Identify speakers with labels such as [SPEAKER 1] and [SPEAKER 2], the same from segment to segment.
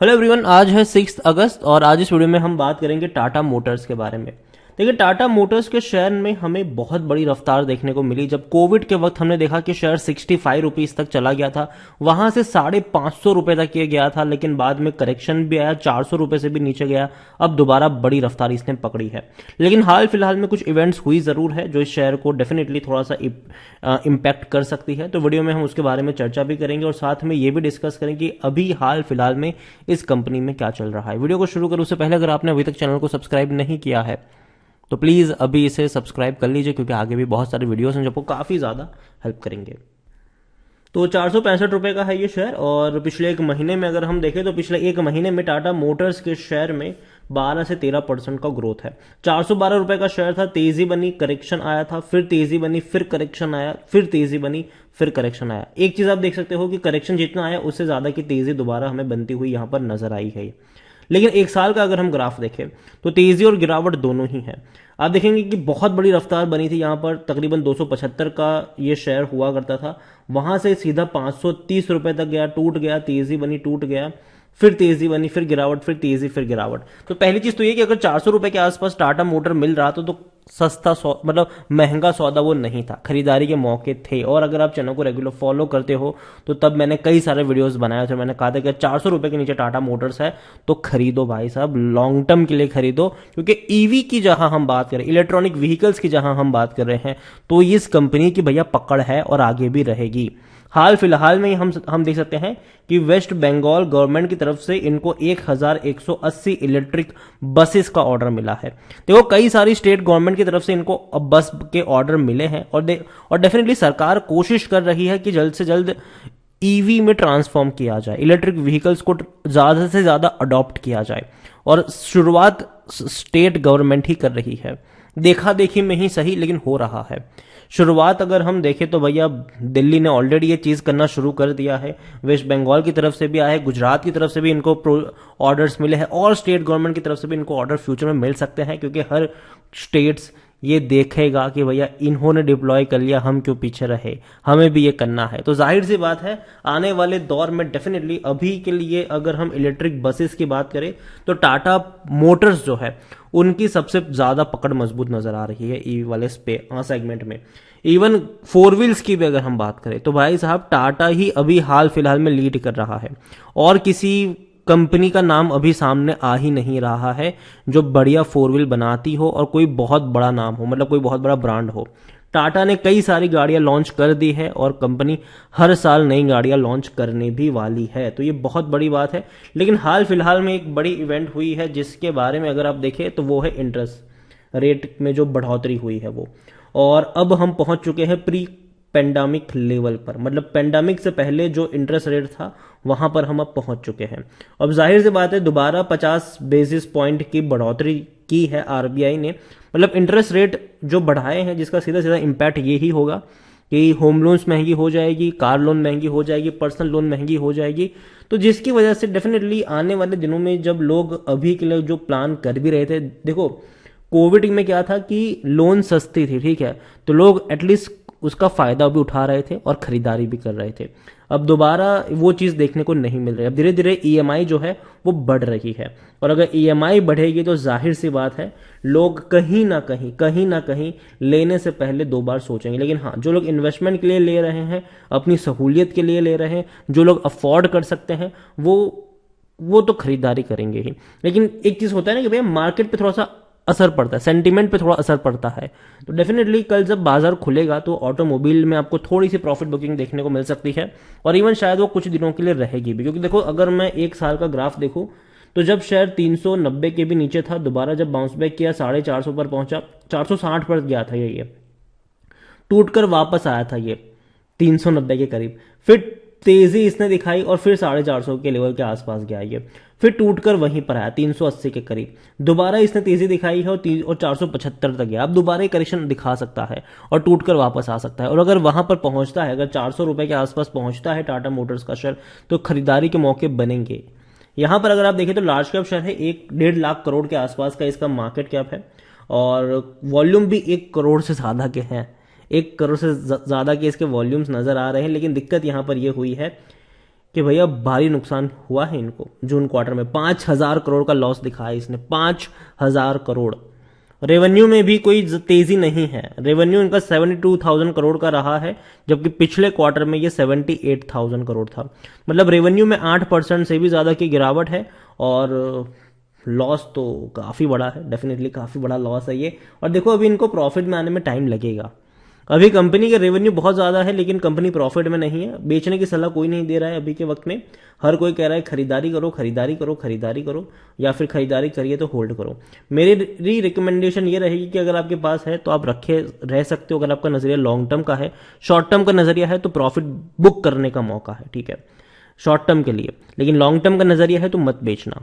[SPEAKER 1] Hello everyone, आज है 6 अगस्त और आज इस वीडियो में हम बात करेंगे टाटा मोटर्स के बारे में। देखिए, टाटा मोटर्स के शेयर में हमें बहुत बड़ी रफ्तार देखने को मिली। जब कोविड के वक्त हमने देखा कि शेयर 65 रुपीज तक चला गया था, वहां से 550 रुपए तक ये गया था, लेकिन बाद में करेक्शन भी आया, 400 रुपए से भी नीचे गया। अब दोबारा बड़ी रफ्तार इसने पकड़ी है, लेकिन हाल फिलहाल में कुछ इवेंट्स हुई जरूर है जो इस शेयर को डेफिनेटली थोड़ा सा इम्पैक्ट कर सकती है। तो वीडियो में हम उसके बारे में चर्चा भी करेंगे और साथ में ये भी डिस्कस करेंगे कि अभी हाल फिलहाल में इस कंपनी में क्या चल रहा है। वीडियो को शुरू करूं उससे पहले अगर आपने अभी तक चैनल को सब्सक्राइब नहीं किया है तो प्लीज अभी इसे सब्सक्राइब कर लीजिए, क्योंकि आगे भी बहुत सारे वीडियोस हैं जो आपको काफी ज्यादा हेल्प करेंगे। तो 465 रुपए का है ये शेयर और पिछले एक महीने में अगर हम देखें तो पिछले एक महीने में टाटा मोटर्स के शेयर में 12 से 13% का ग्रोथ है। 412 रुपए का शेयर था, तेजी बनी, करेक्शन आया था, फिर तेजी बनी, फिर करेक्शन आया, फिर तेजी बनी, फिर करेक्शन आया। एक चीज आप देख सकते हो कि करेक्शन जितना आया उससे ज्यादा की तेजी दोबारा हमें बनती हुई यहां पर नजर आई है। लेकिन एक साल का अगर हम ग्राफ देखें तो तेजी और गिरावट दोनों ही है। आप देखेंगे कि बहुत बड़ी रफ्तार बनी थी यहां पर, तकरीबन 275 का ये शेयर हुआ करता था, वहां से सीधा 530 रुपए तक गया, टूट गया, तेजी बनी, टूट गया, फिर तेजी बनी, फिर गिरावट, फिर तेजी, फिर गिरावट। तो पहली चीज तो ये कि अगर 400 रुपए के आसपास टाटा मोटर मिल रहा तो सस्ता मतलब महंगा सौदा वो नहीं था, खरीदारी के मौके थे। और अगर आप चैनल को रेगुलर फॉलो करते हो तो तब मैंने कई सारे वीडियोस बनाए थे, मैंने कहा था कि 400 रुपए के नीचे टाटा मोटर्स है तो खरीदो भाई साहब, लॉन्ग टर्म के लिए खरीदो। क्योंकि ईवी की जहां हम बात करें, इलेक्ट्रॉनिक व्हीकल्स की जहां हम बात कर रहे हैं, तो इस कंपनी की भैया पकड़ है और आगे भी रहेगी। हाल फिलहाल में हम देख सकते हैं कि वेस्ट बंगाल गवर्नमेंट की तरफ से इनको 1180 इलेक्ट्रिक बसेस का ऑर्डर मिला है। देखो, कई सारी स्टेट गवर्नमेंट की तरफ से इनको अब बस के ऑर्डर मिले हैं और डेफिनेटली सरकार कोशिश कर रही है कि जल्द से जल्द ईवी में ट्रांसफॉर्म किया जाए, इलेक्ट्रिक व्हीकल्स को ज्यादा से ज्यादा अडॉप्ट किया जाए। और शुरुआत स्टेट गवर्नमेंट ही कर रही है, देखा देखी में ही सही, लेकिन हो रहा है। शुरुआत अगर हम देखें तो भैया दिल्ली ने ऑलरेडी ये चीज करना शुरू कर दिया है, वेस्ट बंगाल की तरफ से भी आया है, गुजरात की तरफ से भी इनको ऑर्डर्स मिले हैं और स्टेट गवर्नमेंट की तरफ से भी इनको ऑर्डर फ्यूचर में मिल सकते हैं, क्योंकि हर स्टेट्स ये देखेगा कि भैया इन्होंने डिप्लॉय कर लिया, हम क्यों पीछे रहे, हमें भी ये करना है। तो जाहिर सी बात है आने वाले दौर में डेफिनेटली अभी के लिए अगर हम इलेक्ट्रिक बसेस की बात करें तो टाटा मोटर्स जो है उनकी सबसे ज्यादा पकड़ मजबूत नजर आ रही है ईवी वाले सेगमेंट में। इवन फोर व्हील्स की भी अगर हम बात करें तो भाई साहब टाटा ही अभी हाल फिलहाल में लीड कर रहा है और किसी कंपनी का नाम अभी सामने आ ही नहीं रहा है जो बढ़िया फोर व्हील बनाती हो और कोई बहुत बड़ा नाम हो, मतलब कोई बहुत बड़ा ब्रांड हो। टाटा ने कई सारी गाड़ियां लॉन्च कर दी है और कंपनी हर साल नई गाड़ियां लॉन्च करने भी वाली है, तो ये बहुत बड़ी बात है। लेकिन हाल फिलहाल में एक बड़ी इवेंट हुई है जिसके बारे में अगर आप देखें तो वो है इंटरेस्ट रेट में जो बढ़ोतरी हुई है वो, और अब हम पहुंच चुके हैं प्री पेंडेमिक लेवल पर, मतलब पेंडेमिक से पहले जो इंटरेस्ट रेट था वहां पर हम अब पहुंच चुके हैं। अब जाहिर सी बात है दोबारा 50 बेसिस पॉइंट की बढ़ोतरी की है आरबीआई ने, मतलब इंटरेस्ट रेट जो बढ़ाए हैं जिसका सीधा सीधा इंपैक्ट ये ही होगा कि होम लोन्स महंगी हो जाएगी, कार लोन महंगी हो जाएगी, पर्सनल लोन महंगी हो जाएगी। तो जिसकी वजह से डेफिनेटली आने वाले दिनों में जब लोग अभी के लिए जो प्लान कर भी रहे थे, देखो कोविड में क्या था कि लोन सस्ती थी, ठीक है, तो लोग एटलीस्ट उसका फायदा भी उठा रहे थे और खरीदारी भी कर रहे थे। अब दोबारा वो चीज देखने को नहीं मिल रही। अब धीरे धीरे ईएमआई जो है वो बढ़ रही है और अगर ईएमआई बढ़ेगी तो जाहिर सी बात है लोग कहीं ना कहीं लेने से पहले दो बार सोचेंगे। लेकिन हाँ, जो लोग इन्वेस्टमेंट के लिए ले रहे हैं, अपनी सहूलियत के लिए ले रहे हैं, जो लोग अफोर्ड कर सकते हैं वो तो खरीदारी करेंगे ही। लेकिन एक चीज होता है ना कि भैया मार्केट पे थोड़ा सा असर पड़ता है, सेंटीमेंट पे थोड़ा असर पड़ता है। तो डेफिनेटली कल जब बाजार खुलेगा तो ऑटोमोबाइल में आपको थोड़ी सी प्रॉफिट बुकिंग देखने को मिल सकती है और इवन शायद वो कुछ दिनों के लिए रहेगी भी, क्योंकि देखो अगर मैं एक साल का ग्राफ देखूं तो जब शेयर 390 के भी नीचे था, दोबारा जब बाउंस बैक किया 450 पर पहुंचा, 460 पर गया था ये टूट कर वापस आया था ये 390 के करीब, फिर तेजी इसने दिखाई और फिर 450 के लेवल के आसपास गया ये, फिर टूटकर वहीं पर आया 380 के करीब, दोबारा इसने तेजी दिखाई है और 475 तक गया। अब दोबारा एक करेक्शन दिखा सकता है और टूटकर वापस आ सकता है, और अगर वहां पर पहुंचता है, अगर 400 रुपए के आसपास पहुंचता है टाटा मोटर्स का शेयर, तो खरीदारी के मौके बनेंगे। यहां पर अगर आप देखें तो लार्ज कैप शेयर है, 1.5 लाख करोड़ के आसपास का इसका मार्केट कैप है और वॉल्यूम भी 1 करोड़ से ज्यादा के हैं, 1 करोड़ से ज्यादा के इसके वॉल्यूम्स नजर आ रहे हैं। लेकिन दिक्कत यहां पर यह हुई है कि भैया भारी नुकसान हुआ है इनको। जून क्वार्टर में 5,000 करोड़ का लॉस दिखाया इसने, 5,000 करोड़। रेवेन्यू में भी कोई तेजी नहीं है, रेवेन्यू इनका 72,000 करोड़ का रहा है, जबकि पिछले क्वार्टर में ये 78,000 करोड़ था। मतलब रेवेन्यू में 8% से भी ज्यादा की गिरावट है, और लॉस तो काफी बड़ा है, डेफिनेटली काफी बड़ा लॉस है ये। और देखो अभी इनको प्रॉफिट में आने में टाइम लगेगा। अभी कंपनी के रेवेन्यू बहुत ज्यादा है, लेकिन कंपनी प्रॉफिट में नहीं है। बेचने की सलाह कोई नहीं दे रहा है अभी के वक्त में। हर कोई कह रहा है खरीदारी करो, खरीदारी करो, खरीदारी करो, या फिर खरीदारी करिए तो होल्ड करो। मेरी रिकमेंडेशन ये रहेगी कि अगर आपके पास है तो आप रखे रह सकते हो। अगर आपका नजरिया लॉन्ग टर्म का है, शॉर्ट टर्म का नजरिया है तो प्रॉफिट बुक करने का मौका है, ठीक है, शॉर्ट टर्म के लिए। लेकिन लॉन्ग टर्म का नजरिया है तो मत बेचना,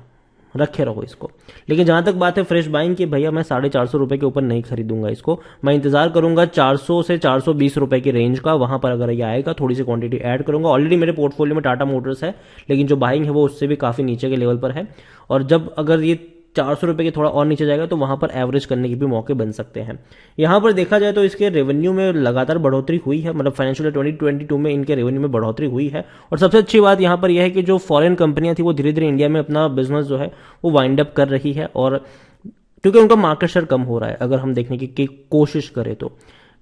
[SPEAKER 1] रखे रहो इसको। लेकिन जहां तक बात है फ्रेश बाइंग की, भैया मैं 450 रुपए के ऊपर नहीं खरीदूंगा इसको। मैं इंतजार करूंगा 400 से 420 रुपए की रेंज का। वहां पर अगर ये आएगा थोड़ी सी क्वांटिटी ऐड करूंगा। ऑलरेडी मेरे पोर्टफोलियो में टाटा मोटर्स है, लेकिन जो बाइंग है वो उससे भी काफी नीचे के लेवल पर है। और जब अगर ये 400 रुपए के थोड़ा और नीचे जाएगा तो वहां पर एवरेज करने के भी मौके बन सकते हैं। यहां पर देखा जाए तो इसके रेवेन्यू में लगातार बढ़ोतरी हुई है, मतलब फाइनेंशियल 2022 में इनके रेवेन्यू में बढ़ोतरी हुई है। और सबसे अच्छी बात यहां पर यह है कि जो फॉरेन कंपनियां थी वो धीरे धीरे इंडिया में अपना बिजनेस जो है वो वाइंड अप कर रही है, और क्योंकि उनका मार्केट शेयर कम हो रहा है अगर हम देखने की कोशिश करें तो।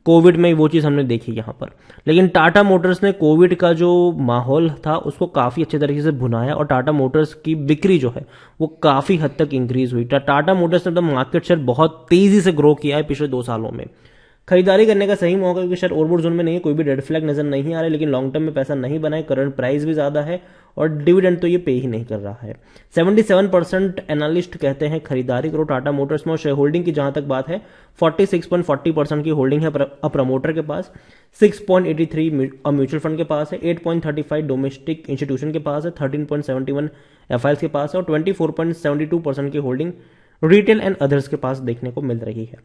[SPEAKER 1] कोविड में वो चीज हमने देखी यहां पर। लेकिन टाटा मोटर्स ने कोविड का जो माहौल था उसको काफी अच्छे तरीके से भुनाया, और टाटा मोटर्स की बिक्री जो है वो काफी हद तक इंक्रीज हुई। टाटा मोटर्स ने अपना मार्केट शेयर बहुत तेजी से ग्रो किया है पिछले 2 सालों में। खरीदारी करने का सही मौका, क्योंकि शेयर ओवरबॉट जोन में नहीं है, कोई भी रेड फ्लैग नजर नहीं आ रहा है, लेकिन लॉन्ग टर्म में पैसा नहीं बनाए, करंट प्राइस भी ज्यादा है, और डिविडेंड तो ये पे ही नहीं कर रहा है। 77% एनालिस्ट कहते हैं खरीदारी करो टाटा मोटर्स में। और शेयर होल्डिंग की जहां तक बात है, 46.40% की होल्डिंग है प्रमोटर के पास, 6.83 म्यूचुअल फंड के पास है, 8.35 डोमेस्टिक इंस्टीट्यूशन के पास है, 13.71 एफआईएस के पास है, और 24.72% की होल्डिंग रिटेल एंड अदर्स के पास देखने को मिल रही है।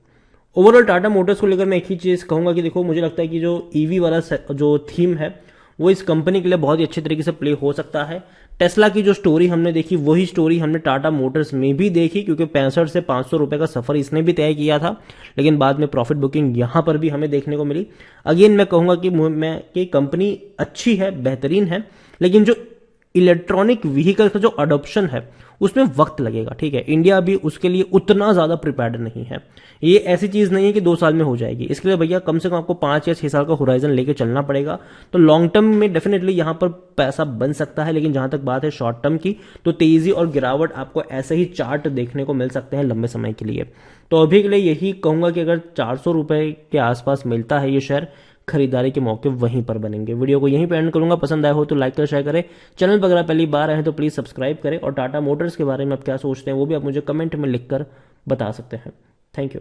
[SPEAKER 1] ओवरऑल टाटा मोटर्स को लेकर मैं एक ही चीज कहूंगा कि देखो, मुझे लगता है कि जो ईवी वाला जो थीम है वो इस कंपनी के लिए बहुत ही अच्छे तरीके से प्ले हो सकता है। टेस्ला की जो स्टोरी हमने देखी वही स्टोरी हमने टाटा मोटर्स में भी देखी, क्योंकि 65 से 500 रुपए का सफर इसने भी तय किया था, लेकिन बाद में प्रॉफिट बुकिंग यहां पर भी हमें देखने को मिली। अगेन मैं कहूंगा कि कंपनी अच्छी है, बेहतरीन है, लेकिन जो इलेक्ट्रॉनिक व्हीकल का जो अडॉप्शन है उसमें वक्त लगेगा, ठीक है। इंडिया भी उसके लिए उतना ज्यादा प्रिपेयर्ड नहीं है। ये ऐसी चीज नहीं है कि 2 साल में हो जाएगी। इसके लिए भैया कम से कम आपको 5 या 6 साल का होराइजन लेके चलना पड़ेगा। तो लॉन्ग टर्म में डेफिनेटली यहां पर पैसा बन सकता है, लेकिन जहां तक बात है शॉर्ट टर्म की, तो तेजी और गिरावट आपको ऐसे ही चार्ट देखने को मिल सकते हैं लंबे समय के लिए। तो अभी के लिए यही कहूंगा कि अगर 400 रुपए के आसपास मिलता है ये शेयर, खरीदारी के मौके वहीं पर बनेंगे। वीडियो को यहीं पे एंड करूंगा। पसंद आया हो तो लाइक कर, शेयर करें। चैनल पर अगर आप पहली बार आए हैं तो प्लीज सब्सक्राइब करें, और टाटा मोटर्स के बारे में आप क्या सोचते हैं वो भी आप मुझे कमेंट में लिखकर बता सकते हैं। Thank you.